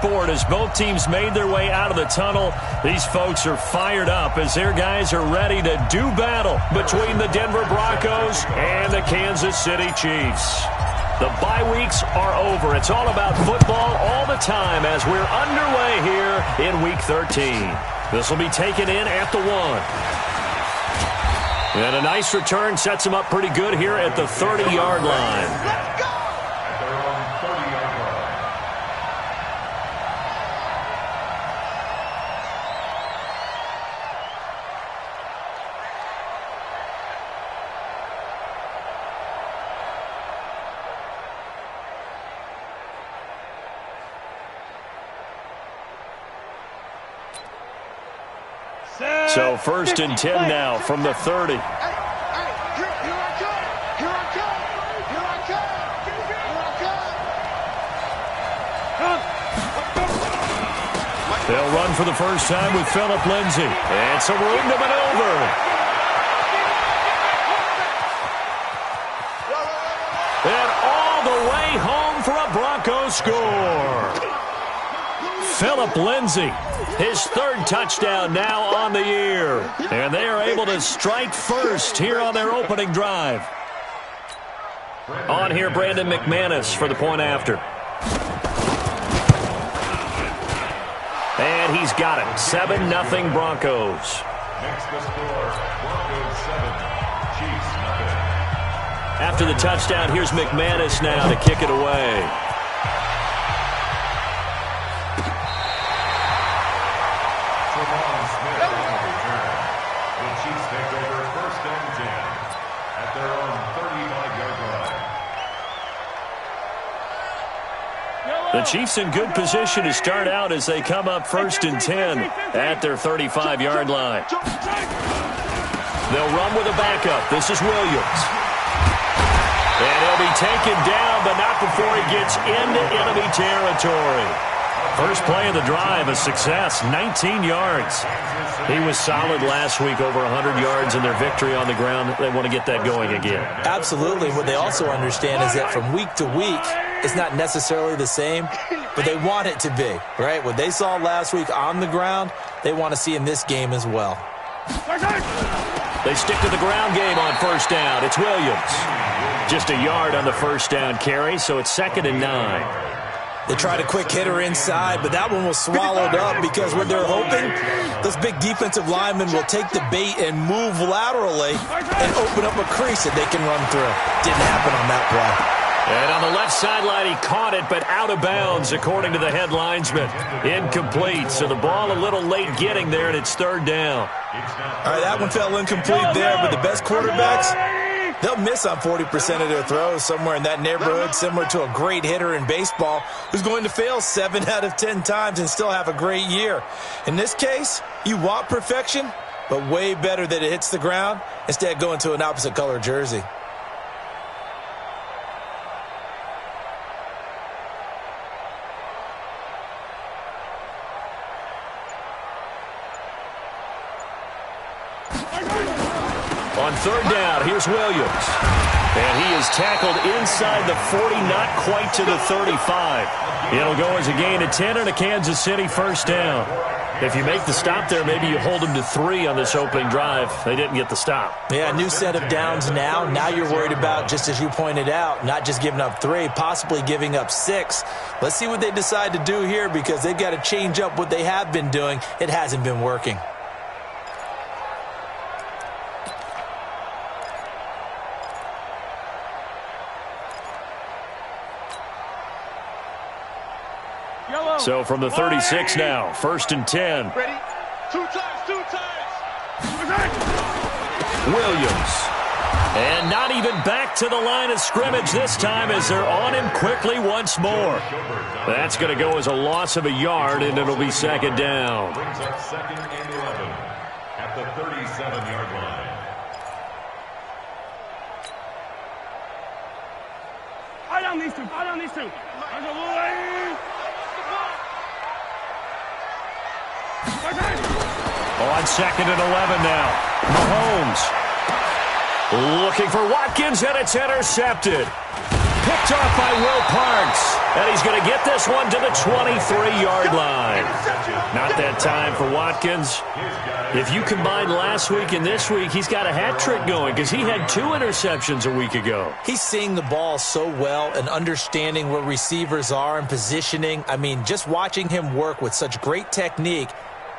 sport as both teams made their way out of the tunnel. These folks are fired up as their guys are ready to do battle between the Denver Broncos and the Kansas City Chiefs. The bye weeks are over. It's all about football all the time as we're underway here in Week 13. This will be taken in at the 1. And a nice return sets him up pretty good here at the 30-yard line. Let's go! At their own 30-yard line. So 1st and 10 now from the 30. Here I come! Here I come! Here I come! Here I come! They'll run for the first time with Phillip Lindsay. And some room to maneuver. And all the way home for a Broncos score. Phillip Lindsay, his 3rd touchdown now on the year. And they are able to strike first here on their opening drive. On here, Brandon McManus for the point after. And he's got it. 7-0 Broncos. Makes the score Broncos 7, Chiefs nothing. After the touchdown, here's McManus now to kick it away. The Chiefs in good position to start out as they come up 1st and 10 at their 35-yard line. They'll run with a backup. This is Williams. And he'll be taken down, but not before he gets into enemy territory. First play of the drive, a success, 19 yards. He was solid last week, over 100 yards in their victory on the ground. They want to get that going again. Absolutely. What they also understand is that from week to week, it's not necessarily the same, but they want it to be, right? What they saw last week on the ground, they want to see in this game as well. They stick to the ground game on 1st down. It's Williams. Just a yard on the 1st down carry, so it's 2nd and 9. They tried a quick hitter inside, but that one was swallowed up because what they're hoping, those big defensive linemen will take the bait and move laterally and open up a crease that they can run through. Didn't happen on that play. And on the left sideline, he caught it, but out of bounds, according to the head linesman. Incomplete, so the ball a little late getting there, and it's 3rd down. All right, that one fell incomplete there, but the best quarterbacks, they'll miss on 40% of their throws, somewhere in that neighborhood, similar to a great hitter in baseball who's going to fail 7 out of 10 times and still have a great year. In this case, you want perfection, but way better that it hits the ground instead of going to an opposite color jersey. On 3rd down, here's Williams. And he is tackled inside the 40, not quite to the 35. It'll go as a gain of 10 and a Kansas City 1st down. If you make the stop there, maybe you hold them to 3 on this opening drive. They didn't get the stop. Yeah, new set of downs now. Now you're worried about, just as you pointed out, not just giving up 3, possibly giving up 6. Let's see what they decide to do here because they've got to change up what they have been doing. It hasn't been working. So from the 36 now, 1st and 10. Ready? 2 times. Williams. And not even back to the line of scrimmage this time as they're on him quickly once more. That's going to go as a loss of a yard, and it'll be 2nd down. Brings up 2nd and 11 at the 37-yard line. Eye down these two. On 2nd and 11 now. Mahomes looking for Watkins, and it's intercepted. Picked off by Will Parks. And he's going to get this one to the 23-yard line. Not that time for Watkins. If you combine last week and this week, he's got a hat trick going because he had 2 interceptions a week ago. He's seeing the ball so well and understanding where receivers are and positioning. I mean, just watching him work with such great technique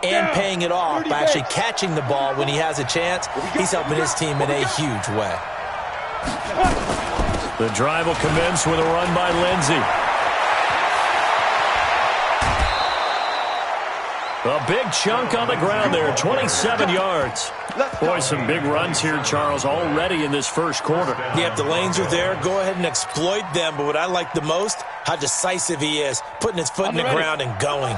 and paying it off by actually catching the ball when he has a chance, he's helping his team in a huge way. The drive will commence with a run by Lindsey. A big chunk on the ground there, 27 yards. Boy, some big runs here, Charles, already in this first quarter. Yeah, if the lanes are there, go ahead and exploit them. But what I like the most, how decisive he is, putting his foot in the ground and going.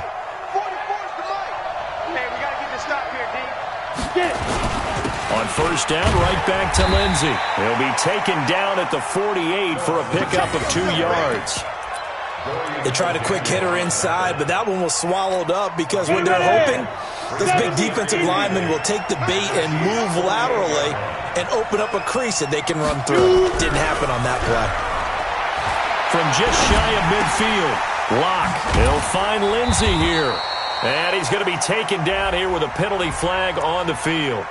On first down, right back to Lindsey. He'll be taken down at the 48 for a pickup of 2 yards. They tried a quick hitter inside, but that one was swallowed up because when they're hoping, those big defensive linemen will take the bait and move laterally and open up a crease that they can run through. Didn't happen on that play. From just shy of midfield, Locke. He'll find Lindsey here. And he's going to be taken down here with a penalty flag on the field.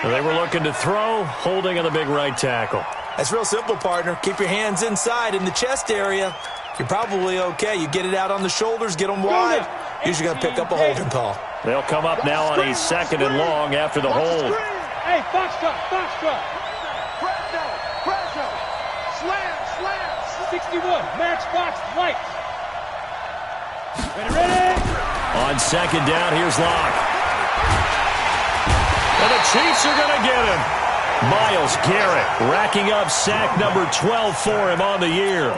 They were looking to throw, holding on the big right tackle. That's real simple, partner. Keep your hands inside in the chest area. You're probably okay. You get it out on the shoulders, get them wide. Usually going to pick up a holding call. They'll come up now on a 2nd and long after the hold. Hey, box truck, box truck. Presso. Slam. 61, match box, lights. Ready. On 2nd down, here's Locke. And the Chiefs are going to get him. Myles Garrett racking up sack number 12 for him on the year.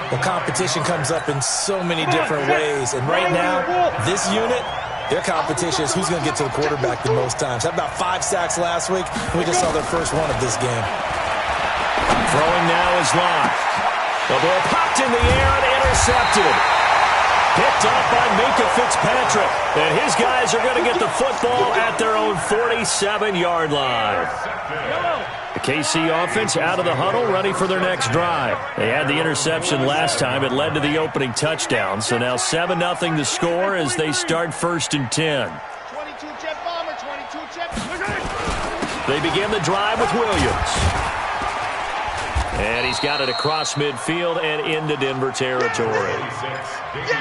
Well, competition comes up in so many different ways. And right now, this unit, their competition is who's going to get to the quarterback the most times. Had about 5 sacks last week, and we just saw their first one of this game. Throwing now is Locke. The ball popped in the air and intercepted. Picked up by Minka Fitzpatrick. And his guys are going to get the football at their own 47-yard line. The KC offense out of the huddle, ready for their next drive. They had the interception last time. It led to the opening touchdown. So now 7-0 the score as they start 1st and 10. 22-jet bomber, 22-jet. They begin the drive with Williams. And he's got it across midfield and into Denver territory.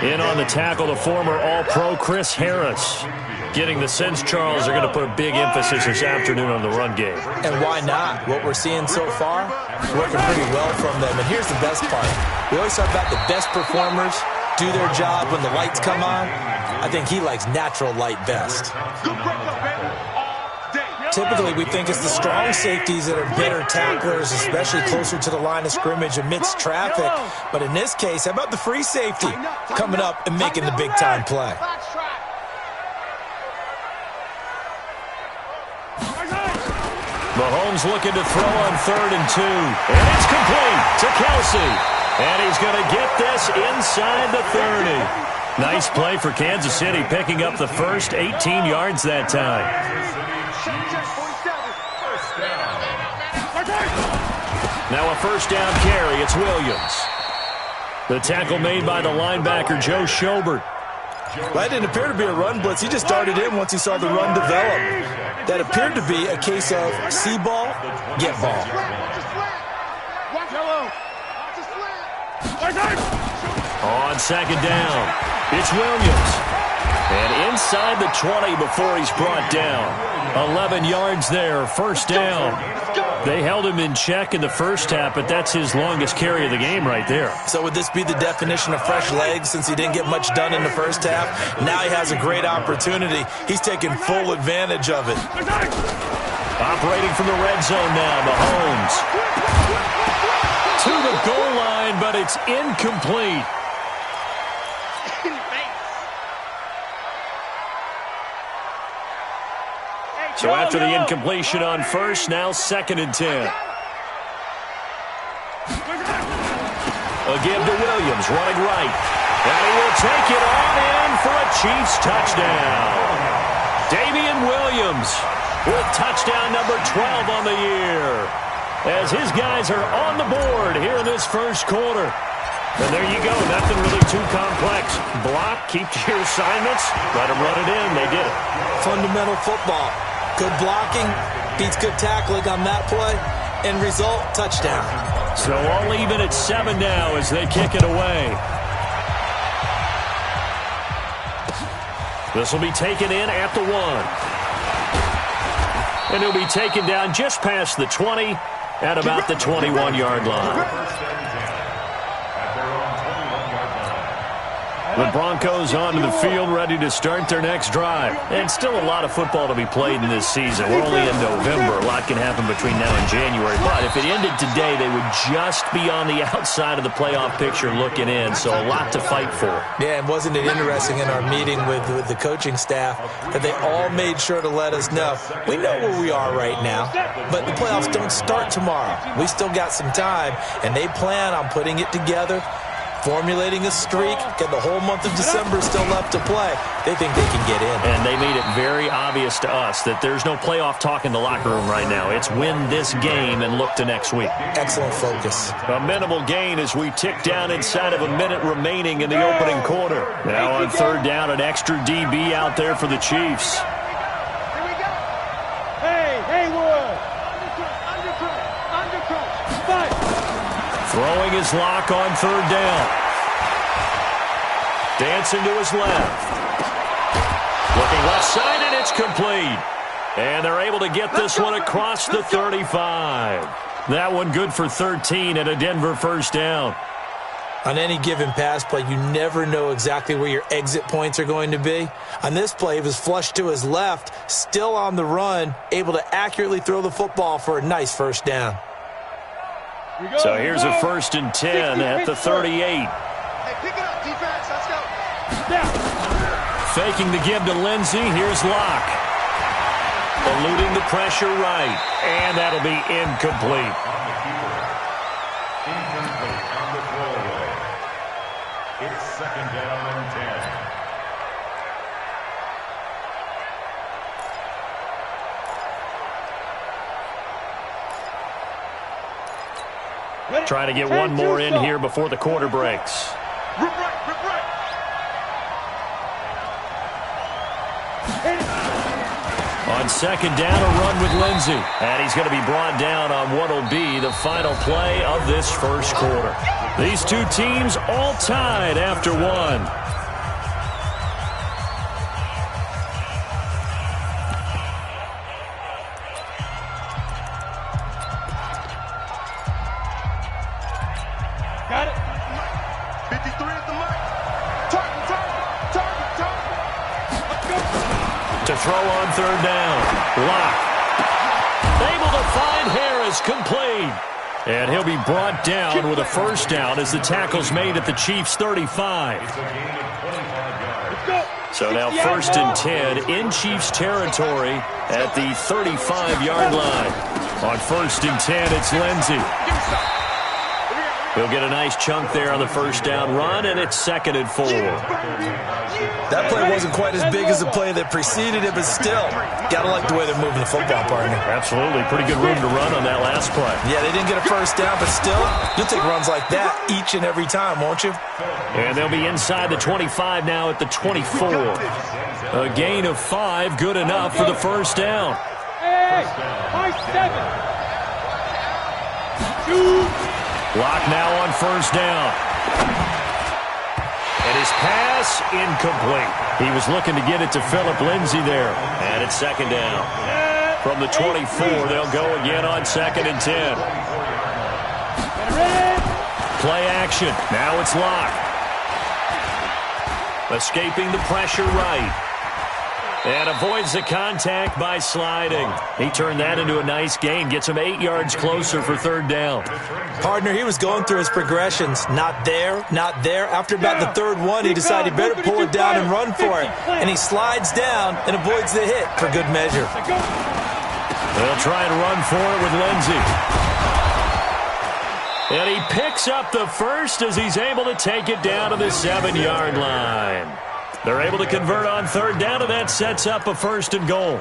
In on the tackle, the former All-Pro Chris Harris. Getting the sense, Charles, they're going to put a big emphasis this afternoon on the run game. And why not? What we're seeing so far, working pretty well from them. And here's the best part. We always talk about the best performers do their job when the lights come on. I think he likes natural light best. Typically, we think it's the strong safeties that are better tacklers, especially closer to the line of scrimmage amidst traffic. But in this case, how about the free safety coming up and making the big-time play? Mahomes looking to throw on 3rd and 2. And it's complete to Kelsey. And he's going to get this inside the 30. Nice play for Kansas City, picking up the first 18 yards that time. Now a first down carry. It's Williams. The tackle made by the linebacker, Joe Schobert. Well, that didn't appear to be a run blitz. He just started in once he saw the run develop. That appeared to be a case of see ball, get ball. On 2nd down, it's Williams. And inside the 20 before he's brought down. 11 yards there, first down. They held him in check in the first half, but that's his longest carry of the game right there. So would this be the definition of fresh legs since he didn't get much done in the first half? Now he has a great opportunity. He's taking full advantage of it. Operating from the red zone now, Mahomes. To the goal line, but it's incomplete. So after the incompletion on first, now 2nd and 10. A give to Williams, running right. And he will take it on in for a Chiefs touchdown. Damian Williams with touchdown number 12 on the year. As his guys are on the board here in this first quarter. And there you go. Nothing really too complex. Block, keep to your assignments, let them run it in. They did it. Fundamental football. Good blocking beats good tackling on that play. End result, touchdown. So all even at 7 now as they kick it away. This will be taken in at the 1. And he'll be taken down just past the 20 at about the 21-yard line. The Broncos onto the field, ready to start their next drive. And still a lot of football to be played in this season. We're only in November. A lot can happen between now and January. But if it ended today, they would just be on the outside of the playoff picture looking in. So a lot to fight for. Yeah, and wasn't it interesting in our meeting with the coaching staff that they all made sure to let us know, we know where we are right now, but the playoffs don't start tomorrow. We still got some time, and they plan on putting it together, formulating a streak, got the whole month of December still left to play. They think they can get in. And they made it very obvious to us that there's no playoff talk in the locker room right now. It's win this game and look to next week. Excellent focus. A minimal gain as we tick down inside of a minute remaining in the opening quarter. Now on 3rd down, an extra DB out there for the Chiefs. Here we go. Hey, Haywood. Undercut. Fight. Throwing his lock on 3rd down. Dancing to his left. Looking left side, and it's complete. And they're able to get this one across the 35. That one good for 13 and a Denver 1st down. On any given pass play, you never know exactly where your exit points are going to be. On this play, it was flushed to his left, still on the run, able to accurately throw the football for a nice 1st down. So here's a 1st and 10 at the 38. Hey, pick it up, defense. Let's go. Faking the give to Lindsey. Here's Locke. Eluding the pressure right. And that'll be incomplete. Incomplete on the throwaway. It's 2nd down and 10. Trying to get one more in here before the quarter breaks. Rip right. On 2nd down, a run with Lindsey. And he's going to be brought down on what will be the final play of this 1st quarter. These two teams all tied after 1. Got it. 53 at the mark. Target. Let's go. To throw on 3rd down. Locke. Able to find Harris, complete. And he'll be brought down with a 1st down as the tackle's made at the Chiefs' 35. So now 1st and 10 in Chiefs territory at the 35-yard line. On 1st and 10, it's Lindsey. He'll get a nice chunk there on the 1st down run, and it's 2nd and 4. That play wasn't quite as big as the play that preceded it, but still, got to like the way they're moving the football, partner. Absolutely. Pretty good room to run on that last play. Yeah, they didn't get a 1st down, but still, you'll take runs like that each and every time, won't you? And they'll be inside the 25 now at the 24. A gain of 5, good enough for the 1st down. Hey, my 7. Shoot. Locke now on 1st down. And his pass incomplete. He was looking to get it to Phillip Lindsey there. And it's 2nd down. From the 24, they'll go again on 2nd and 10. Play action. Now it's Locke. Escaping the pressure right. And avoids the contact by sliding. He turned that into a nice gain. Gets him 8 yards closer for 3rd down. Partner, he was going through his progressions. Not there. After about the 3rd one, he decided he better pull it down and run for it. And he slides down and avoids the hit for good measure. They'll try and run for it with Lindsey. And he picks up the 1st as he's able to take it down to the 7-yard line. They're able to convert on third down, and that sets up a 1st and goal.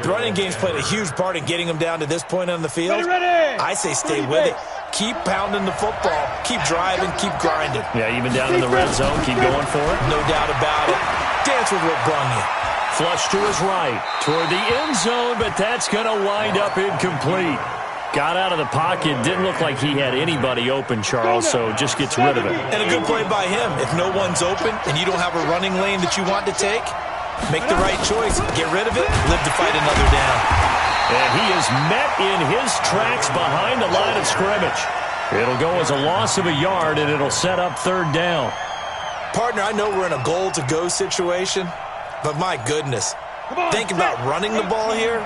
The running game's played a huge part in getting them down to this point on the field. Ready. I say stay with it. Keep pounding the football. Keep driving. Keep grinding. Yeah, even down in the red zone, keep going for it. No doubt about it. Dance with what brung you. Flush to his right, toward the end zone, but that's going to wind up incomplete. Got out of the pocket, didn't look like he had anybody open, Charles, so just gets rid of it. And a good play by him. If no one's open and you don't have a running lane that you want to take, make the right choice. Get rid of it, live to fight another down. And he is met in his tracks behind the line of scrimmage. It'll go as a loss of a yard, and it'll set up 3rd down. Partner, I know we're in a goal-to-go situation, but my goodness. Think about running the ball here,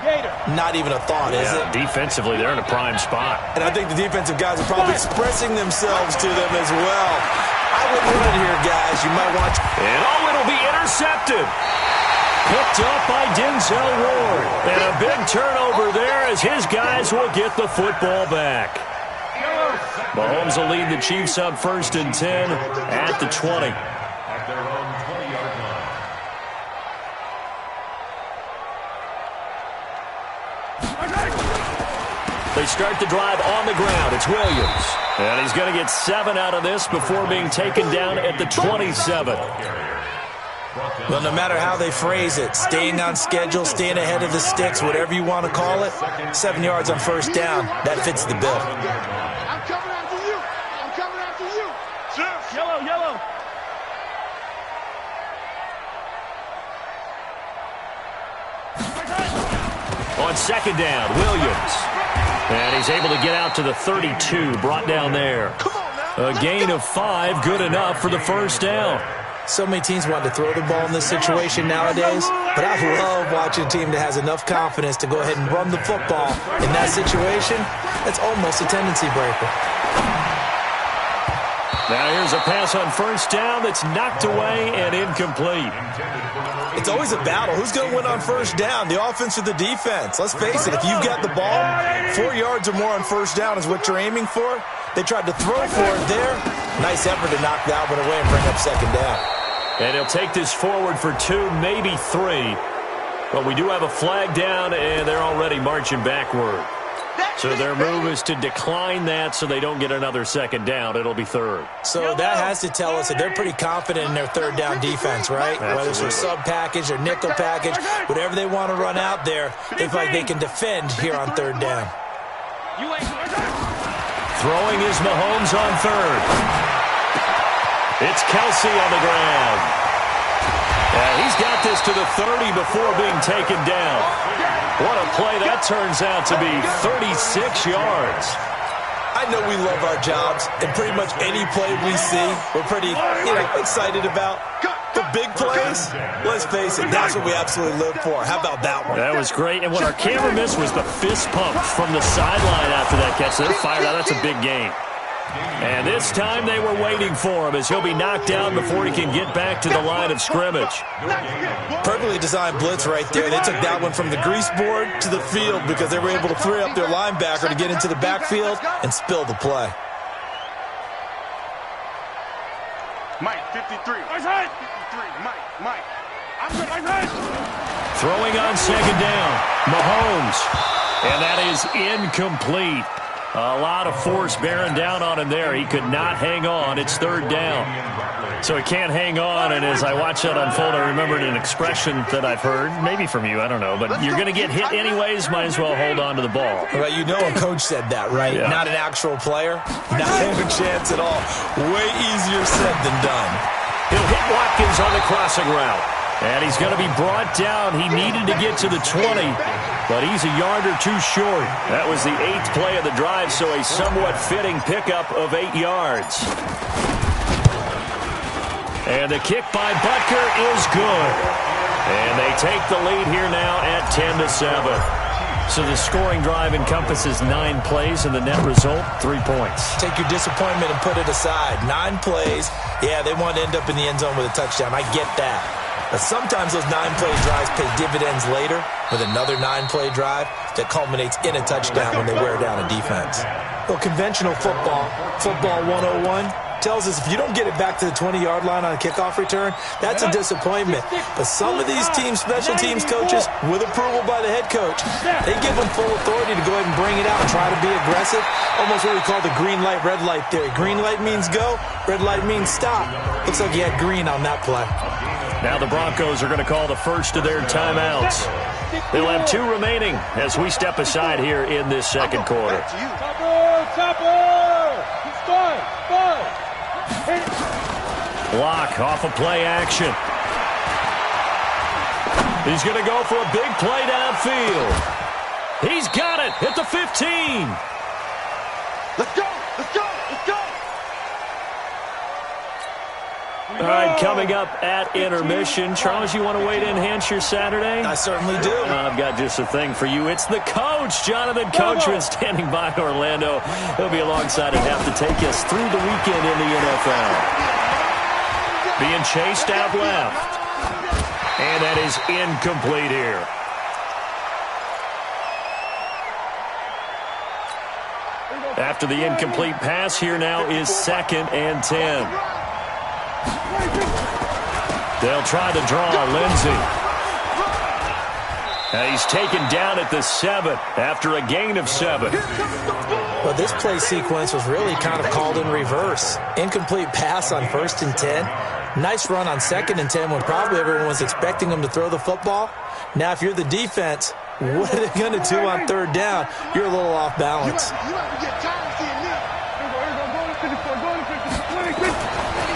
not even a thought, is it? Defensively, they're in a prime spot. And I think the defensive guys are probably expressing themselves to them as well. I wouldn't run it here, guys. You might want to. And it'll be intercepted. Picked up by Denzel Ward. And a big turnover there as his guys will get the football back. Mahomes will lead the Chiefs up 1st and 10 at the 20. At their own 20-yard line. They start the drive on the ground. It's Williams. And he's going to get 7 out of this before being taken down at the 27. Well, no matter how they phrase it, staying on schedule, staying ahead of the sticks, whatever you want to call it, 7 yards on 1st down, that fits the bill. I'm coming after you. I'm coming after you. Sir. Yellow. On 2nd down, Williams. And he's able to get out to the 32, brought down there. A gain of 5, good enough for the 1st down. So many teams want to throw the ball in this situation nowadays, but I love watching a team that has enough confidence to go ahead and run the football. In that situation, that's almost a tendency breaker. Now here's a pass on 1st down that's knocked away and incomplete. It's always a battle. Who's going to win on 1st down, the offense or the defense? Let's face it, if you've got the ball, 4 yards or more on 1st down is what you're aiming for. They tried to throw for it there. Nice effort to knock that one away and bring up 2nd down. And he'll take this forward for 2, maybe 3. But we do have a flag down, and they're already marching backward. So their move is to decline that so they don't get another 2nd down. It'll be 3rd. So that has to tell us that they're pretty confident in their 3rd down defense, right? Absolutely. Whether it's a sub package or nickel package, whatever they want to run out there, they feel like they can defend here on 3rd down. Throwing is Mahomes on 3rd. It's Kelsey on the ground. He's got this to the 30 before being taken down. What a play that turns out to be, 36 yards. I know we love our jobs, and pretty much any play we see, we're pretty excited about. The big plays, let's face it, that's what we absolutely live for. How about that one? That was great, and what our camera missed was the fist pump from the sideline after that catch. They're fired out. That's a big game. And this time they were waiting for him as he'll be knocked down before he can get back to the line of scrimmage. Perfectly designed blitz right there. They took that one from the grease board to the field because they were able to free up their linebacker to get into the backfield and spill the play. Mike, 53. 53. Mike. I'm good. Throwing on 2nd down, Mahomes. And that is incomplete. A lot of force bearing down on him there. He could not hang on. It's 3rd down. So he can't hang on, and as I watch that unfold, I remembered an expression that I've heard, maybe from you, I don't know, but you're going to get hit anyways, might as well hold on to the ball. Well, you know a coach said that, right? Yeah. Not an actual player. Not having a chance at all. Way easier said than done. He'll hit Watkins on the crossing route. And he's going to be brought down. He needed to get to the 20, but he's a yard or 2 short. That was the 8th play of the drive, so a somewhat fitting pickup of 8 yards. And the kick by Butker is good. And they take the lead here now at 10-7. So the scoring drive encompasses 9 plays, and the net result, 3 points. Take your disappointment and put it aside. 9 plays. Yeah, they want to end up in the end zone with a touchdown. I get that. But sometimes those 9-play drives pay dividends later with another 9-play drive that culminates in a touchdown when they wear down a defense. Well, conventional football 101, tells us if you don't get it back to the 20-yard line on a kickoff return, that's a disappointment. But some of these special teams coaches, with approval by the head coach, they give them full authority to go ahead and bring it out and try to be aggressive. Almost what we call the green light, red light theory. Green light means go, red light means stop. Looks like he had green on that play. Now the Broncos are going to call the first of their timeouts. They'll have 2 remaining as we step aside here in this second quarter. Block off of play action. He's going to go for a big play downfield. He's got it at the 15. Let's go! Let's go! Let's go! All right, coming up at intermission. Charles, you want to wait to enhance your Saturday? I certainly do. I've got just a thing for you. It's the coach, Jonathan Coachman, standing by Orlando. He'll be alongside and have to take us through the weekend in the NFL. Being chased out left. And that is incomplete here. After the incomplete pass, here now is 2nd and 10. They'll try to draw Lindsey. And he's taken down at the 7 after a gain of 7. Well, this play sequence was really kind of called in reverse. Incomplete pass on 1st and 10. Nice run on 2nd and 10 when probably everyone was expecting him to throw the football. Now, if you're the defense, what are they going to do on 3rd down? You're a little off balance.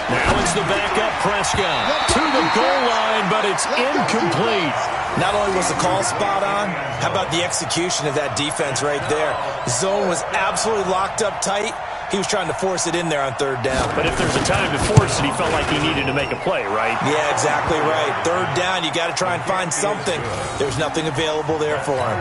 Now it's the backup Prescott to the goal line, but it's incomplete. Not only was the call spot on, how about the execution of that defense right there? Zone was absolutely locked up tight. He was trying to force it in there on 3rd down. But if there's a time to force it, he felt like he needed to make a play, right? Yeah, exactly right. 3rd down, you got to try and find something. There's nothing available there for him.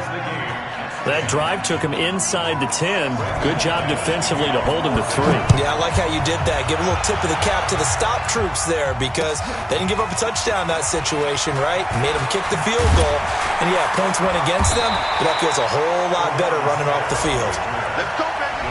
That drive took him inside the 10. Good job defensively to hold him to 3. Yeah, I like how you did that. Give a little tip of the cap to the stop troops there because they didn't give up a touchdown in that situation, right? Made them kick the field goal. And, yeah, points went against them, but that feels a whole lot better running off the field. Let's go, baby.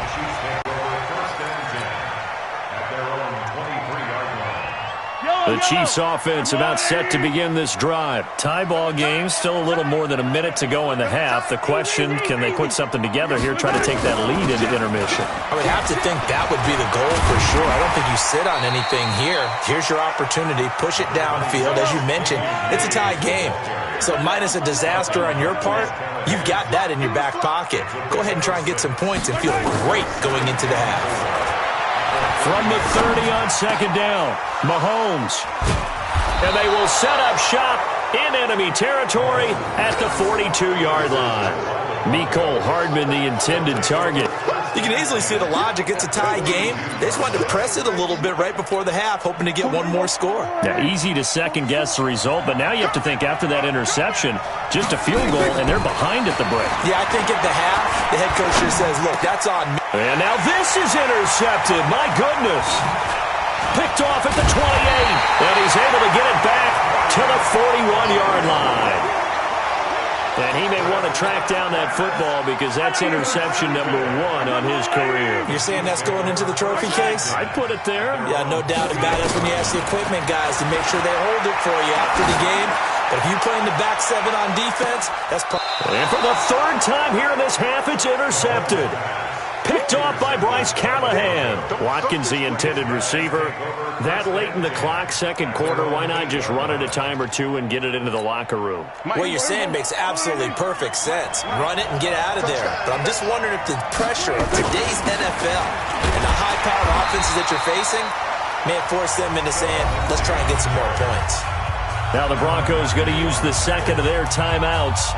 The Chiefs offense about set to begin this drive. Tie ball game, still a little more than a minute to go in the half. The question, can they put something together here, try to take that lead into intermission? I would have to think that would be the goal for sure. I don't think you sit on anything here. Here's your opportunity. Push it downfield. As you mentioned, it's a tie game. So minus a disaster on your part, you've got that in your back pocket. Go ahead and try and get some points and feel great going into the half. From the 30 on 2nd down, Mahomes. And they will set up shop in enemy territory at the 42-yard line. Mecole Hardman, the intended target. You can easily see the logic. It's a tie game. They just wanted to press it a little bit right before the half, hoping to get one more score. Yeah, easy to second-guess the result, but now you have to think after that interception, just a field goal, and they're behind at the break. Yeah, I think at the half, the head coach just says, look, that's on me. And now this is intercepted. My goodness. Picked off at the 28, and he's able to get it back to the 41-yard line. And he may want to track down that football because that's interception number 1 on his career. You're saying that's going into the trophy case? I'd put it there. Yeah, no doubt about it. That's when you ask the equipment guys to make sure they hold it for you after the game. But if you play in the back 7 on defense, that's... And for the 3rd time here in this half, it's intercepted. Picked off by Bryce Callahan. Watkins, the intended receiver. That late in the clock, second quarter, why not just run it a time or two and get it into the locker room? What you're saying makes absolutely perfect sense. Run it and get out of there. But I'm just wondering if the pressure of today's NFL and the high-powered offenses that you're facing may have forced them into saying, let's try and get some more points. Now the Broncos going to use the second of their timeouts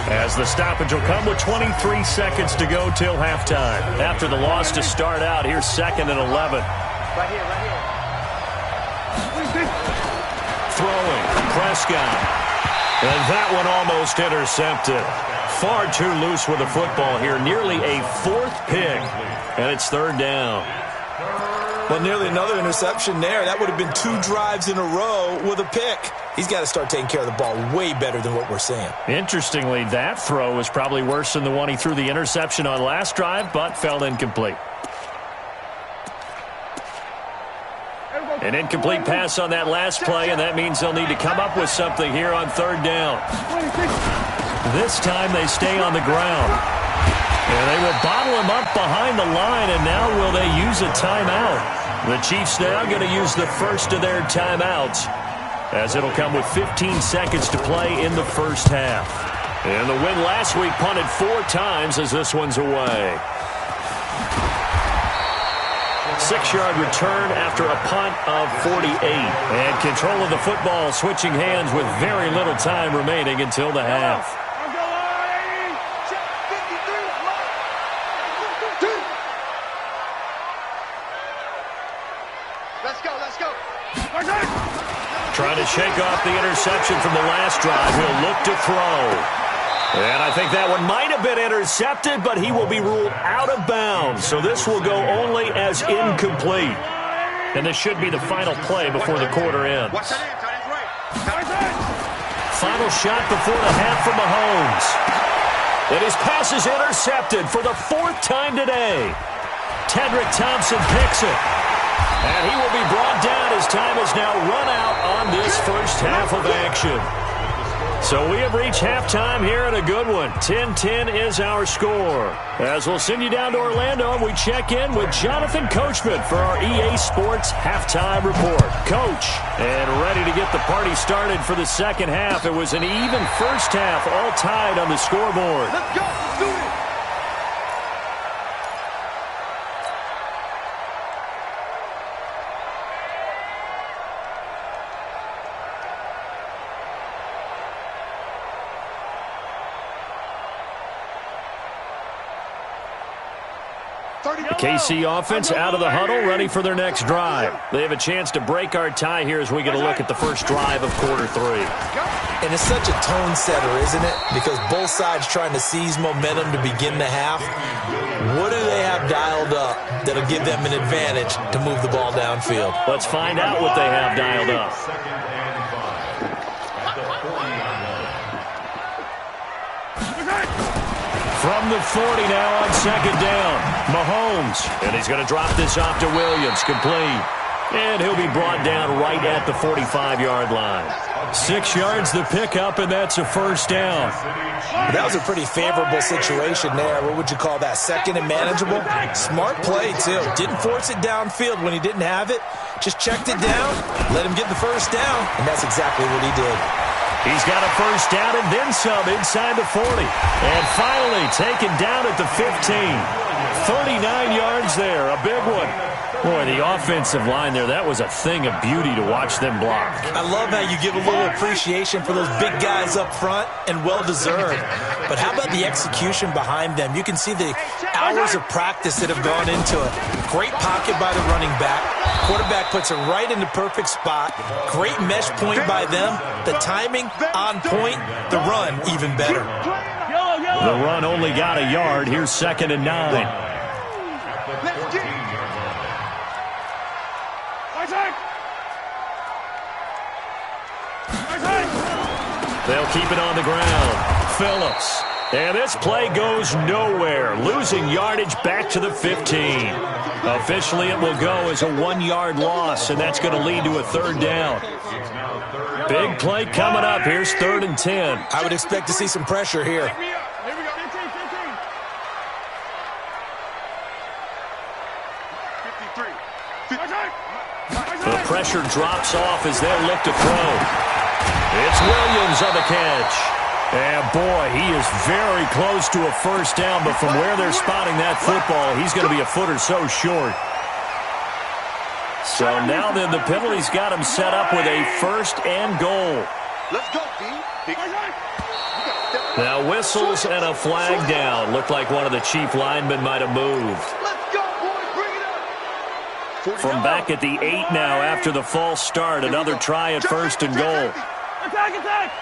as the stoppage will come with 23 seconds to go till halftime. After the loss to start out, here's 2nd and 11. Right here, right here. Throwing, Prescott. And that one almost intercepted. Far too loose with the football here. Nearly a 4th pick. And it's 3rd down. Well, nearly another interception there. That would have been 2 drives in a row with a pick. He's got to start taking care of the ball way better than what we're seeing. Interestingly, that throw was probably worse than the one he threw the interception on last drive, but fell incomplete. An incomplete pass on that last play, and that means they'll need to come up with something here on third down. This time they stay on the ground. And they will bottle him up behind the line, and now will they use a timeout? The Chiefs now going to use the first of their timeouts, as it'll come with 15 seconds to play in the first half. And the win last week punted 4 times as this one's away. 6-yard return after a punt of 48. And control of the football switching hands with very little time remaining until the half. Trying to shake off the interception from the last drive. He'll look to throw. And I think that one might have been intercepted, but he will be ruled out of bounds. So this will go only as incomplete. And this should be the final play before the quarter ends. Final shot before the half from Mahomes. And his pass is intercepted for the 4th time today. Tedrick Thompson picks it. And he will be brought down as time has now run out on this first half of action. So we have reached halftime here in a good one. 10-10 is our score. As we'll send you down to Orlando, and we check in with Jonathan Coachman for our EA Sports Halftime Report. Coach, and ready to get the party started for the second half. It was an even first half, all tied on the scoreboard. Let's go. Let's do it. The KC offense out of the huddle, ready for their next drive. They have a chance to break our tie here as we get a look at the first drive of quarter 3. And it's such a tone setter, isn't it? Because both sides trying to seize momentum to begin the half. What do they have dialed up that'll give them an advantage to move the ball downfield? Let's find out what they have dialed up. From the 40 now on second down. Mahomes. And he's going to drop this off to Williams. Complete. And he'll be brought down right at the 45-yard line. 6 yards the pickup, and that's a first down. That was a pretty favorable situation there. What would you call that? Second and manageable? Smart play, too. Didn't force it downfield when he didn't have it. Just checked it down, let him get the first down, and that's exactly what he did. He's got a first down and then some inside the 40. And finally taken down at the 15. 39 yards there, a big one. Boy, the offensive line there, that was a thing of beauty to watch them block. I love how you give a little appreciation for those big guys up front, and well-deserved. But how about the execution behind them? You can see the hours of practice that have gone into it. Great pocket by the running back. Quarterback puts it right in the perfect spot. Great mesh point by them. The timing on point. The run even better. The run only got a yard. Here's 2nd and 9. They'll keep it on the ground. Phillips. And this play goes nowhere. Losing yardage back to the 15. Officially, it will go as a 1-yard loss, and that's going to lead to a third down. Big play coming up. Here's 3rd and 10. I would expect to see some pressure here. The pressure drops off as they look to throw. It's Williams on the catch. And, boy, he is very close to a first down, but from where they're spotting that football, he's going to be a foot or so short. So now then, the penalty's got him set up with a 1st and goal. Let's go, D. Now whistles and a flag down. Looked like one of the chief linemen might have moved. Let's go, boys. Bring it up. From back at the 8 now after the false start, another try at 1st and goal. Attack, attack!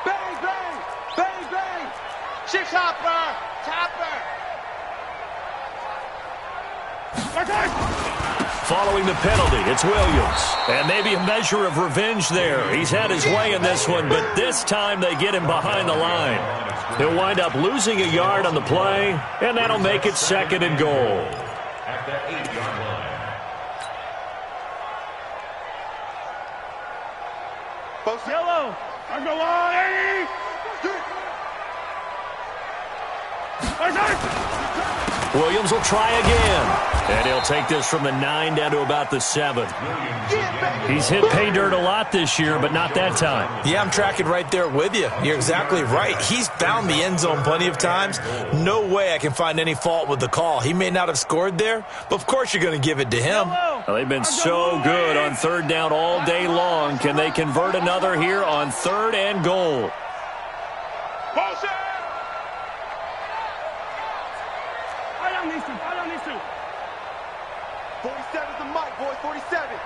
Bang, bang, bang, bang. Six hopper, chopper. Following the penalty, it's Williams. And maybe a measure of revenge there. He's had his way in this one, but this time they get him behind the line. He'll wind up losing a yard on the play, and that'll make it 2nd and goal. At the 8-yard line. Yellow. I go on, Eddie. Williams will try again. And he'll take this from the 9 down to about the 7. He's hit pay dirt a lot this year, but not that time. Yeah, I'm tracking right there with you. You're exactly right. He's found the end zone plenty of times. No way I can find any fault with the call. He may not have scored there, but of course you're going to give it to him. Well, they've been so good on 3rd down all day long. Can they convert another here on 3rd and goal? Motion! I don't need to. 47's the mic, boys. 47.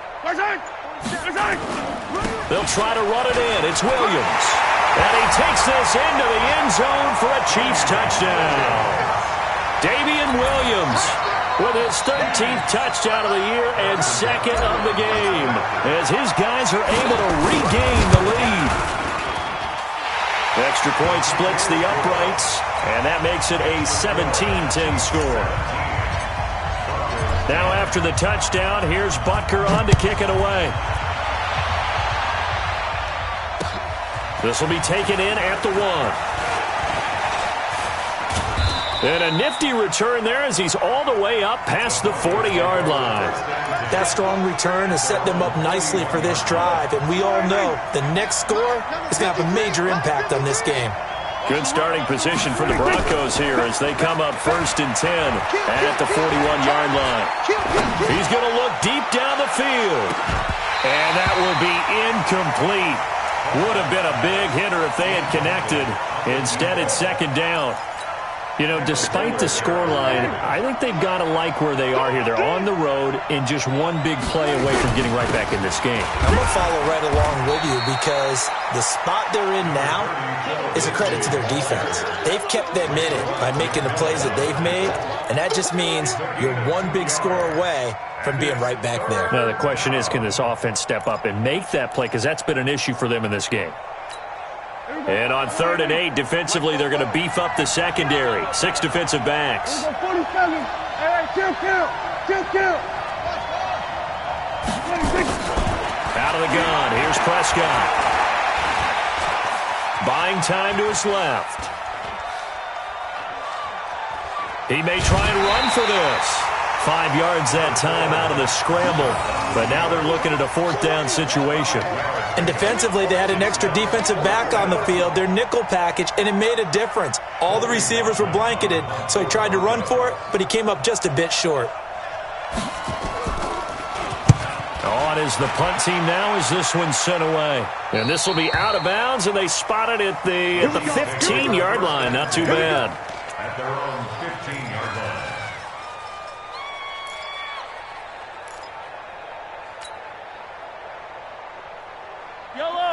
They'll try to run it in. It's Williams. And he takes this into the end zone for a Chiefs touchdown. Damian Williams with his 13th touchdown of the year and 2nd of the game as his guys are able to regain the lead. Extra point splits the uprights, and that makes it a 17-10 score. Now after the touchdown, here's Butker on to kick it away. This will be taken in at the 1. And a nifty return there as he's all the way up past the 40-yard line. That strong return has set them up nicely for this drive, and we all know the next score is going to have a major impact on this game. Good starting position for the Broncos here as they come up 1st and 10 at the 41-yard line. He's going to look deep down the field. And that will be incomplete. Would have been a big hitter if they had connected. Instead, it's 2nd down. You know, despite the scoreline, I think they've got to like where they are here. They're on the road and just one big play away from getting right back in this game. I'm going to follow right along with you because the spot they're in now is a credit to their defense. They've kept them in it by making the plays that they've made, and that just means you're one big score away from being right back there. Now, the question is, can this offense step up and make that play? Because that's been an issue for them in this game. And on 3rd and 8, defensively, they're going to beef up the secondary. 6 defensive backs. 47. Hey, kill. Out of the gun. Here's Prescott. Buying time to his left. He may try and run for this. 5 yards that time out of the scramble. But now they're looking at a 4th down situation. And defensively, they had an extra defensive back on the field, their nickel package, and it made a difference. All the receivers were blanketed, so he tried to run for it, but he came up just a bit short. On is the punt team now as this one's sent away. And this will be out of bounds, and they spot it at the 15-yard line. Not too bad. At their own 15-yard line.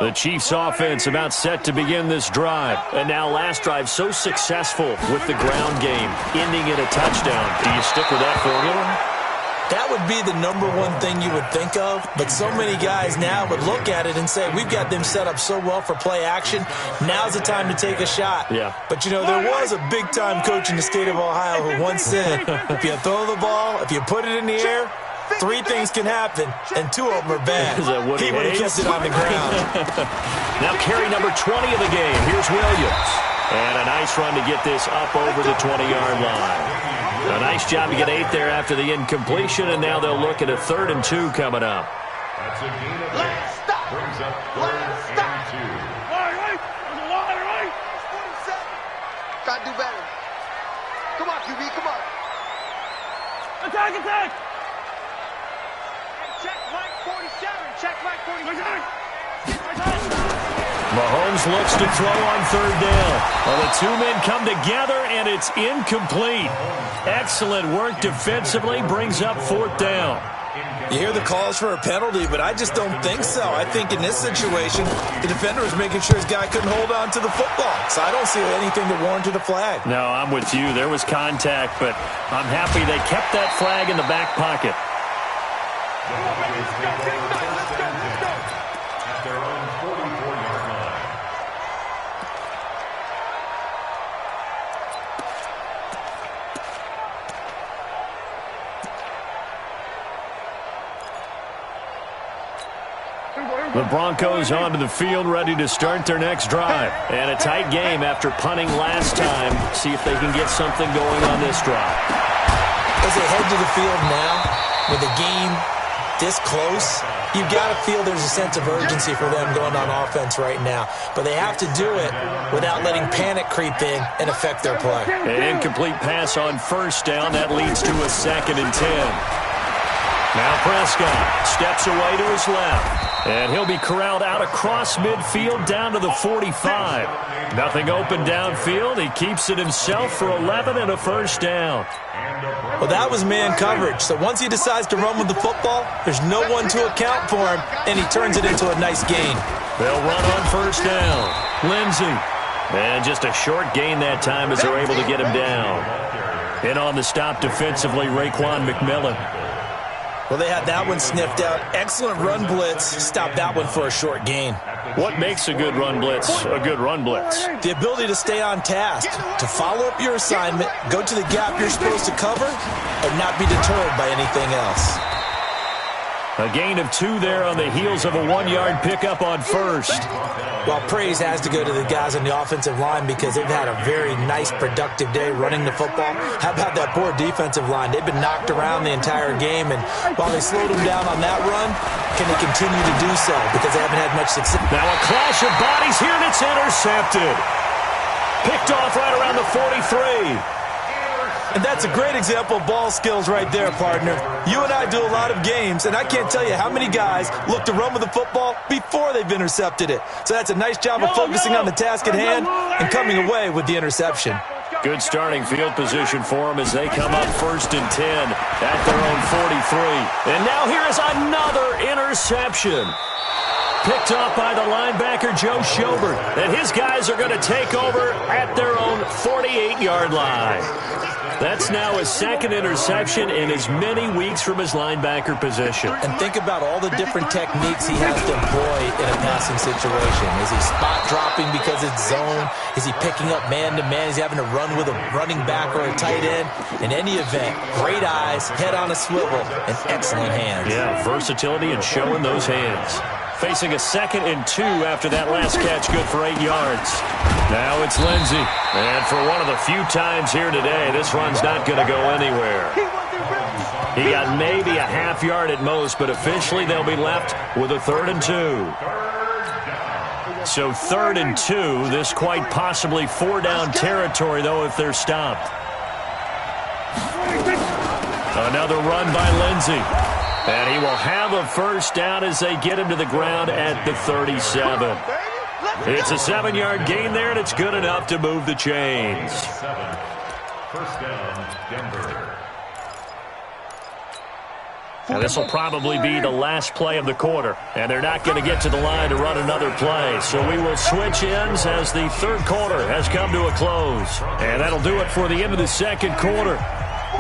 The Chiefs offense about set to begin this drive. And now last drive so successful with the ground game, ending in a touchdown. Do you stick with that formula? That would be the number one thing you would think of, but so many guys now would look at it and say, we've got them set up so well for play action, now's the time to take a shot. Yeah. But, you know, there was a big-time coach in the state of Ohio who once said, if you throw the ball, if you put it in the air, 3 things can happen, and 2 of them are bad. He would have kept it on the ground. Now carry number 20 of the game. Here's Williams. And a nice run to get this up over the 20-yard line. A nice job to get 8 there after the incompletion, and now they'll look at a 3rd and 2 coming up. That's a gain of 8. Brings up 3rd and 2. Right. 47. Gotta do better. Come on, QB, come on. Attack. Check right 47. Check right 47. Mahomes looks to throw on 3rd down. Well, the 2 men come together, and it's incomplete. Excellent work defensively, brings up 4th down. You hear the calls for a penalty, but I just don't think so. I think in this situation, the defender was making sure his guy couldn't hold on to the football. So I don't see anything that warranted a flag. No, I'm with you. There was contact, but I'm happy they kept that flag in the back pocket. At their own 44-yard line. The Broncos onto the field, ready to start their next drive. And a tight game after punting last time. See if they can get something going on this drive. As they head to the field now, with the game this close, you've got to feel there's a sense of urgency for them going on offense right now. But they have to do it without letting panic creep in and affect their play. An incomplete pass on first down. That leads to a 2nd and 10. Now Prescott steps away to his left. And he'll be corralled out across midfield down to the 45. Nothing open downfield. He keeps it himself for 11 and a first down. Well, that was man coverage. So once he decides to run with the football, there's no one to account for him, and he turns it into a nice gain. They'll run on first down. Lindsey. And just a short gain that time as they're able to get him down. And on the stop defensively, Raekwon McMillan. Well, they had that one sniffed out. Excellent run blitz. Stopped that one for a short gain. What makes a good run blitz a good run blitz? The ability to stay on task, to follow up your assignment, go to the gap you're supposed to cover, and not be deterred by anything else. A gain of 2 there on the heels of a 1-yard pickup on first. Well, praise has to go to the guys on the offensive line because they've had a very nice, productive day running the football. How about that poor defensive line? They've been knocked around the entire game, and while they slowed them down on that run, can they continue to do so because they haven't had much success? Now a clash of bodies here, and it's intercepted. Picked off right around the 43. And that's a great example of ball skills right there, partner. You and I do a lot of games, and I can't tell you how many guys look to run with the football before they've intercepted it. So that's a nice job of focusing on the task at hand and coming away with the interception. Good starting field position for them as they come up 1st and 10 at their own 43. And now here is another interception. Picked off by the linebacker, Joe Schobert. And his guys are going to take over at their own 48-yard line. That's now his 2nd interception in as many weeks from his linebacker position. And think about all the different techniques he has to employ in a passing situation. Is he spot dropping because it's zone? Is he picking up man-to-man? Is he having to run with a running back or a tight end? In any event, great eyes, head on a swivel, and excellent hands. Yeah, versatility and showing those hands. Facing a 2nd and 2 after that last catch, good for 8 yards. Now it's Lindsey. And for one of the few times here today, this run's not going to go anywhere. He got maybe a half yard at most, but officially they'll be left with a 3rd and 2. So 3rd and 2, this quite possibly 4-down territory, though, if they're stopped. Another run by Lindsey. And he will have a first down as they get him to the ground at the 37. It's a 7-yard gain there, and it's good enough to move the chains. 1st down, Denver. Now this will probably be the last play of the quarter, and they're not going to get to the line to run another play. So we will switch ends as the 3rd quarter has come to a close. And that'll do it for the end of the 2nd quarter.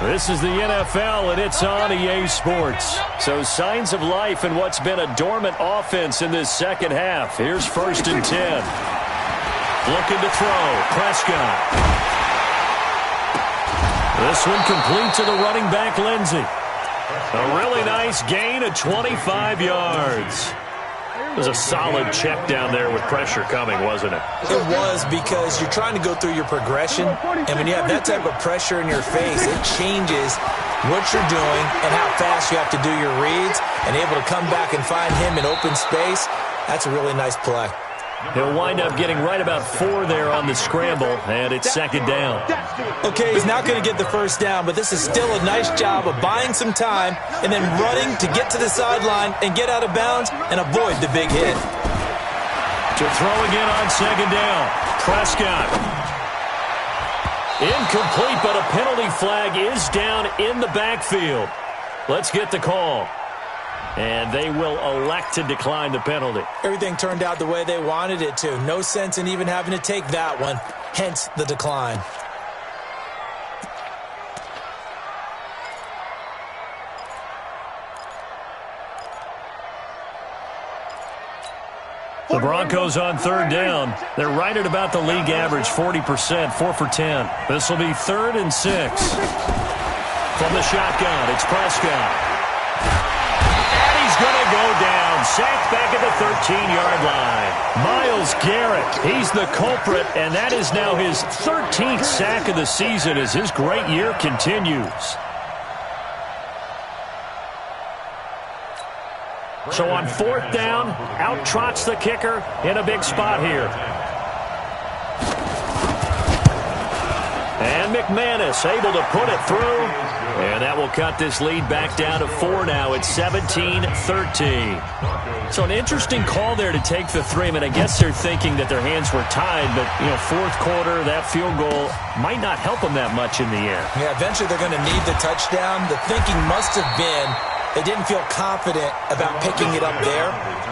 This is the NFL, and it's on EA Sports. So signs of life in what's been a dormant offense in this 2nd half. Here's 1st and 10. Looking to throw. Prescott. This one complete to the running back, Lindsey. A really nice gain of 25 yards. It was a solid check down there with pressure coming, wasn't it? It was, because you're trying to go through your progression, and when you have that type of pressure in your face, it changes what you're doing and how fast you have to do your reads, and able to come back and find him in open space. That's a really nice play. He'll wind up getting right about 4 there on the scramble, and it's 2nd down. Okay, he's not going to get the first down, but this is still a nice job of buying some time and then running to get to the sideline and get out of bounds and avoid the big hit. To throw again on 2nd down. Prescott. Incomplete, but a penalty flag is down in the backfield. Let's get the call. And they will elect to decline the penalty. Everything turned out the way they wanted it to. No sense in even having to take that one, hence the decline. The Broncos on 3rd down. They're right at about the league average, 40%, 4 for 10. This will be 3rd and 6. From the shotgun, it's Prescott. And he's going to go down. down, sacked back at the 13-yard line. Myles Garrett, he's the culprit, and that is now his 13th sack of the season as his great year continues. So on 4th down, out trots the kicker in a big spot here. And McManus able to put it through. And that will cut this lead back down to 4 now. It's 17-13. So an interesting call there to take the 3. I mean, I guess they're thinking that their hands were tied, but, you know, 4th quarter, that field goal might not help them that much in the end. Yeah, eventually they're going to need the touchdown. The thinking must have been they didn't feel confident about picking it up there,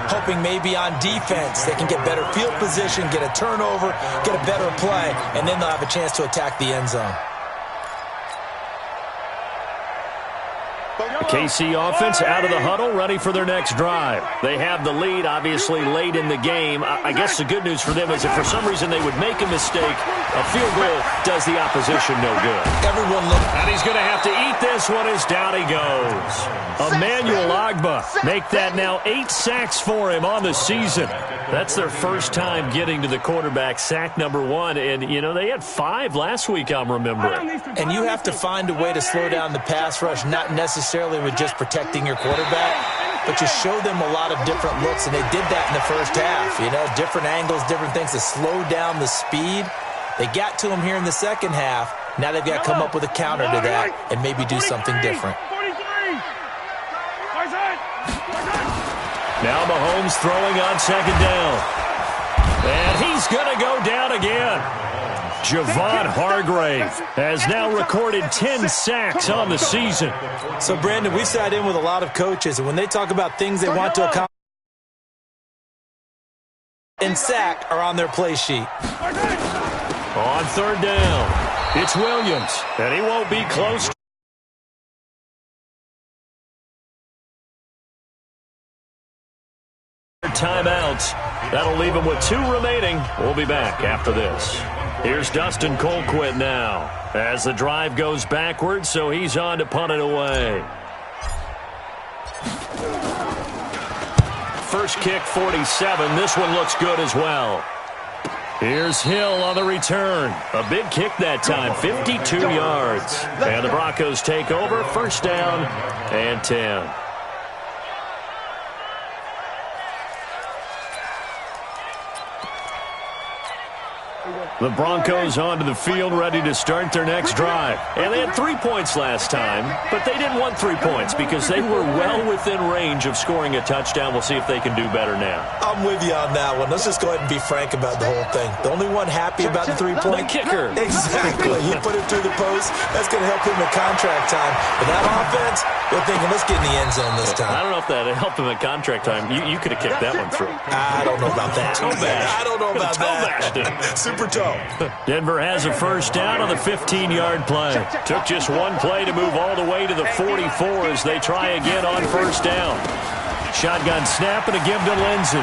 hoping maybe on defense they can get better field position, get a turnover, get a better play, and then they'll have a chance to attack the end zone. The KC offense out of the huddle, ready for their next drive. They have the lead, obviously, late in the game. I guess the good news for them is if for some reason they would make a mistake, a field goal does the opposition no good. Everyone look. And he's going to have to eat this one as down he goes. Emmanuel Ogbah, make that now 8 sacks for him on the season. That's their first time getting to the quarterback, sack number 1. And, you know, they had 5 last week, I'm remembering. And you have to find a way to slow down the pass rush, not necessarily with just protecting your quarterback, but you show them a lot of different looks, and they did that in the first half. You know, different angles, different things to slow down the speed. They got to him here in the second half. Now they've got to come up with a counter to that and maybe do something different. Now Mahomes throwing on 2nd down. And he's going to go down again. Javon Hargrave has now recorded 10 sacks on the season. So, Brandon, we sat in with a lot of coaches, and when they talk about things they want to accomplish and sack are on their play sheet. On 3rd down, it's Williams, and he won't be close. Timeouts. That'll leave him with 2 remaining. We'll be back after this. Here's Dustin Colquitt now as the drive goes backwards, so he's on to punt it away. First kick, 47. This one looks good as well. Here's Hill on the return. A big kick that time, 52 yards. And the Broncos take over, 1st down and 10. The Broncos onto the field, ready to start their next drive. And they had 3 points last time, but they didn't want 3 points because they were well within range of scoring a touchdown. We'll see if they can do better now. I'm with you on that one. Let's just go ahead and be frank about the whole thing. The only one happy about the 3-point? The kicker. Exactly. He put it through the post. That's going to help him in contract time. But that offense, they're thinking, let's get in the end zone this time. I don't know if that helped him in contract time. You could have kicked that one through. I don't know about that. I don't know about that. Super toe. Denver has a 1st down on the 15-yard play. Took just 1 play to move all the way to the 44 as they try again on 1st down. Shotgun snap and a give to Lindsey.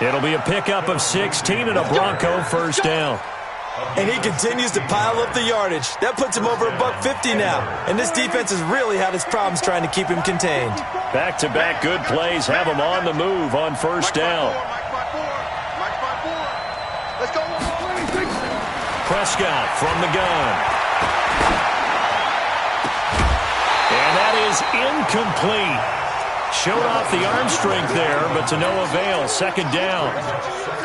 It'll be a pickup of 16 and a Bronco 1st down. And he continues to pile up the yardage. That puts him over $150 now. And this defense has really had its problems trying to keep him contained. Back-to-back good plays have him on the move on 1st down. Prescott from the gun. And that is incomplete. Showed off the arm strength there, but to no avail. 2nd down.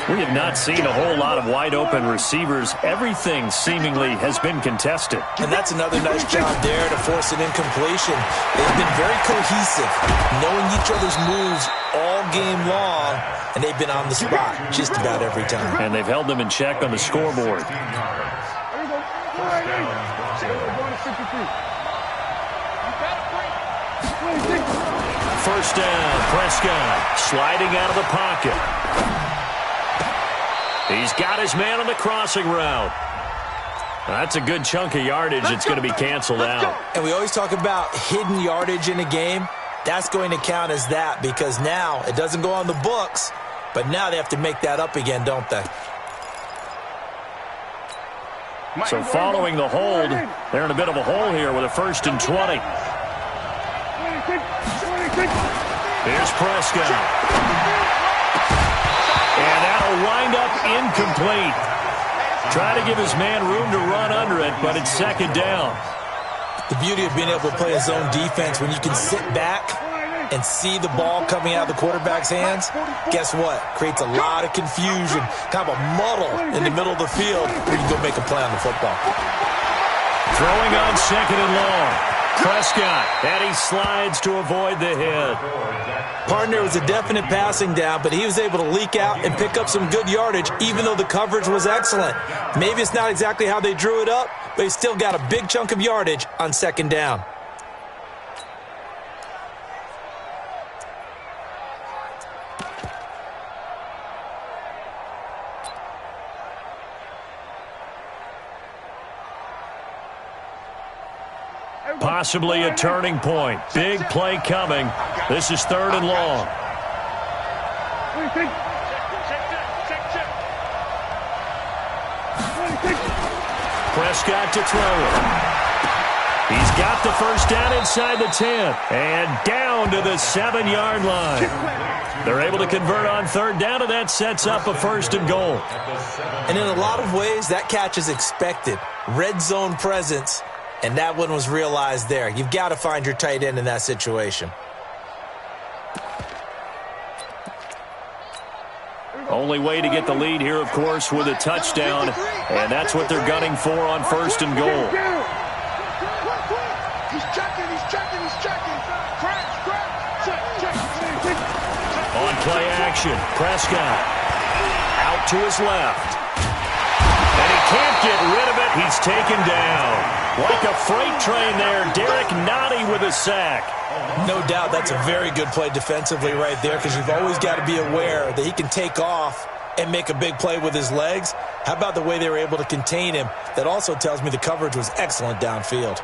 We have not seen a whole lot of wide-open receivers. Everything seemingly has been contested. And that's another nice job there to force an incompletion. They've been very cohesive, knowing each other's moves all game long, and they've been on the spot just about every time. And they've held them in check on the scoreboard. First down, Prescott sliding out of the pocket. He's got his man on the crossing route. That's a good chunk of yardage. It's going to be canceled out. And we always talk about hidden yardage in a game. That's going to count as that because now it doesn't go on the books, but now they have to make that up again, don't they? So following the hold, they're in a bit of a hole here with a 1st and 20. Here's Prescott. And that'll wind up incomplete. Try to give his man room to run under it, but it's second down. The beauty of being able to play a zone defense when you can sit back and see the ball coming out of the quarterback's hands, guess what? Creates a lot of confusion, kind of a muddle in the middle of the field where you can go make a play on the football. Throwing on second and long. Prescott, and he slides to avoid the hit. Partner was a definite passing down, but he was able to leak out and pick up some good yardage, even though the coverage was excellent. Maybe it's not exactly how they drew it up, but he still got a big chunk of yardage on second down. Possibly a turning point. Big play coming. This is third and long. Prescott to throw it. He's got the first down inside the 10 and down to the 7-yard line. They're able to convert on third down, and that sets up a first and goal. And in a lot of ways, that catch is expected. Red zone presence. And that one was realized there. You've got to find your tight end in that situation. Only way to get the lead here, of course, with a touchdown. And that's what they're gunning for on first and goal. He's checking. On play action, Prescott out to his left. And he can't get rid of it. He's taken down. Like a freight train there, Derek Nottie with a sack. No doubt that's a very good play defensively right there, because you've always got to be aware that he can take off and make a big play with his legs. How about the way they were able to contain him? That also tells me the coverage was excellent downfield.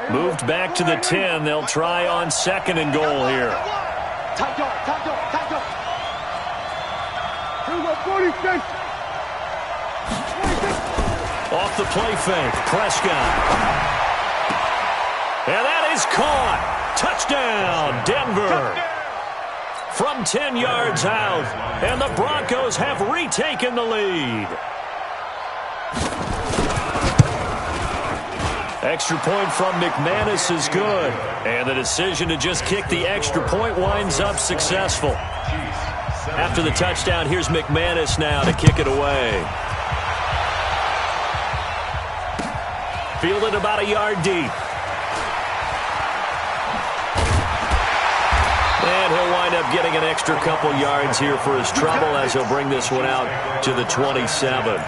Moved back to the 10. They'll try on second and goal here. Top dog. 46. Off the play fake, Prescott. And that is caught. Touchdown, Denver. From 10 yards out, and the Broncos have retaken the lead. Extra point from McManus is good, and the decision to just kick the extra point winds up successful. After the touchdown, here's McManus now to kick it away. Fielded about a yard deep. And he'll wind up getting an extra couple yards here for his trouble as he'll bring this one out to the 27.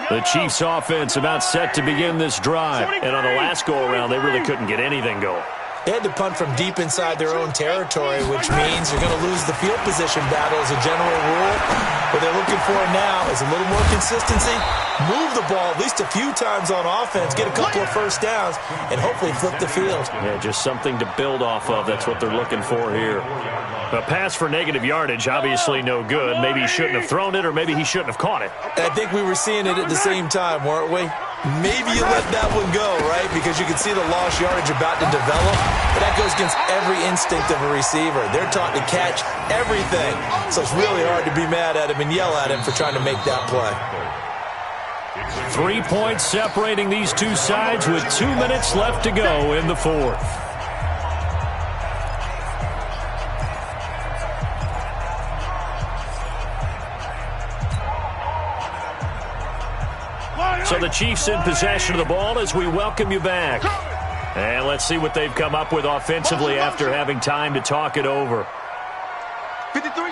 The Chiefs offense about set to begin this drive. And on the last go-around, they really couldn't get anything going. They had to punt from deep inside their own territory, which means you're going to lose the field position battle as a general rule. What they're looking for now is a little more consistency, move the ball at least a few times on offense, get a couple of first downs, and hopefully flip the field. Yeah, just something to build off of. That's what they're looking for here. A pass for negative yardage, obviously no good. Maybe he shouldn't have thrown it, or maybe he shouldn't have caught it. I think we were seeing it at the same time, weren't we? Maybe you let that one go, right? Because you can see the lost yardage about to develop. But that goes against every instinct of a receiver. They're taught to catch everything. So it's really hard to be mad at him and yell at him for trying to make that play. 3 points separating these two sides with 2 minutes left to go in the fourth. So the Chiefs in possession of the ball as we welcome you back. And let's see what they've come up with offensively after having time to talk it over. 53.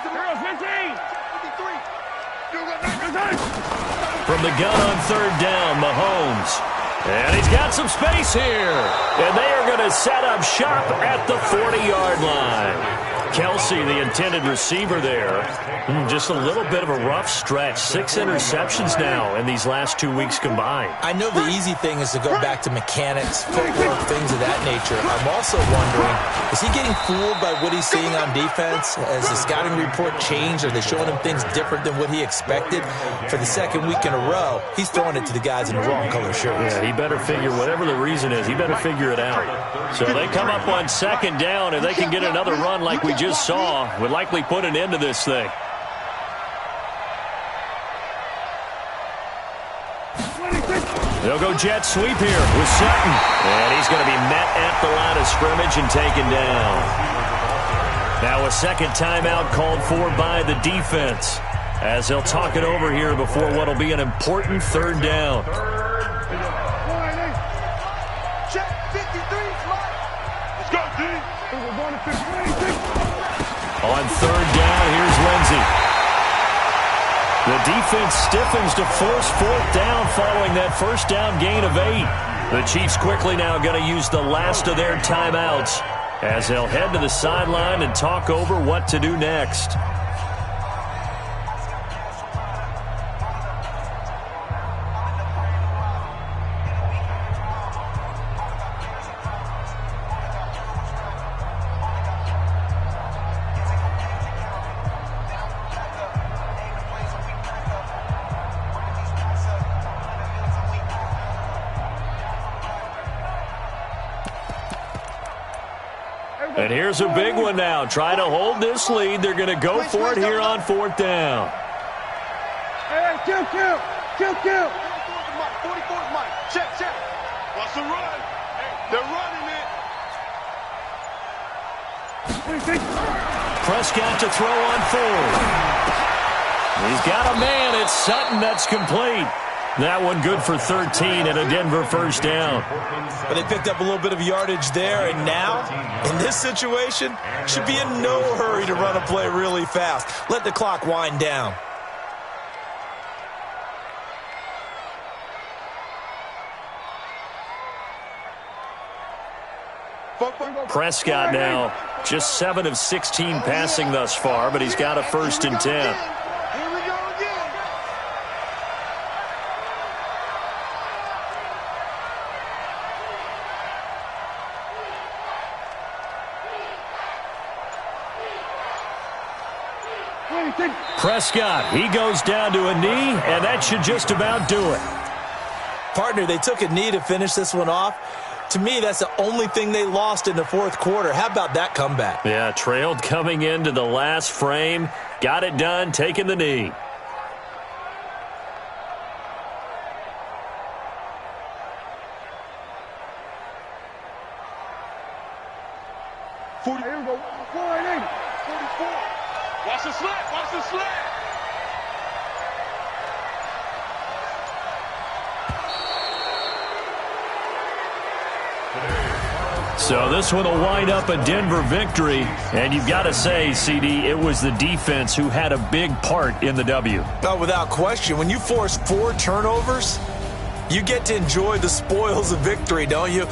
From the gun on third down, Mahomes. And he's got some space here. And they are going to set up shop at the 40-yard line. Kelsey, the intended receiver there. Just a little bit of a rough stretch. 6 interceptions now in these last 2 weeks combined. I know the easy thing is to go back to mechanics, footwork, things of that nature. I'm also wondering, is he getting fooled by what he's seeing on defense? Has the scouting report changed? Are they showing him things different than what he expected? For the second week in a row, he's throwing it to the guys in the wrong color shirts. Yeah, he better figure, whatever the reason is, he better figure it out. So they come up on second down, and they can get another run like we just saw. Would likely put an end to this thing. They'll go jet sweep here with Sutton. And he's going to be met at the line of scrimmage and taken down. Now a second timeout called for by the defense, as they'll talk it over here before what will be an important third down. Check 53, let's go, D. On third down, here's Lindsey. The defense stiffens to force fourth down following that first down gain of 8. The Chiefs quickly now going to use the last of their timeouts as they'll head to the sideline and talk over what to do next. And here's a big one now. Try to hold this lead. They're going to go for it here on fourth down. Hey, kill. 44's Mike. Check. What's the run? They're running it. Prescott to throw on fourth. He's got a man. It's Sutton. That's complete. That one good for 13 and a Denver first down. But they picked up a little bit of yardage there, and now, in this situation, should be in no hurry to run a play really fast. Let the clock wind down. Prescott now just 7 of 16 passing thus far, but he's got a 1st and 10. Prescott, he goes down to a knee, and that should just about do it. Partner, they took a knee to finish this one off. To me, that's the only thing they lost in the fourth quarter. How about that comeback? Yeah, trailed coming into the last frame. Got it done, taking the knee. Here we go. 4-8. 44. Watch the slant. So this one will wind up a Denver victory. And you've got to say, CD, it was the defense who had a big part in the W. Oh, without question. When you force 4 turnovers, you get to enjoy the spoils of victory, don't you?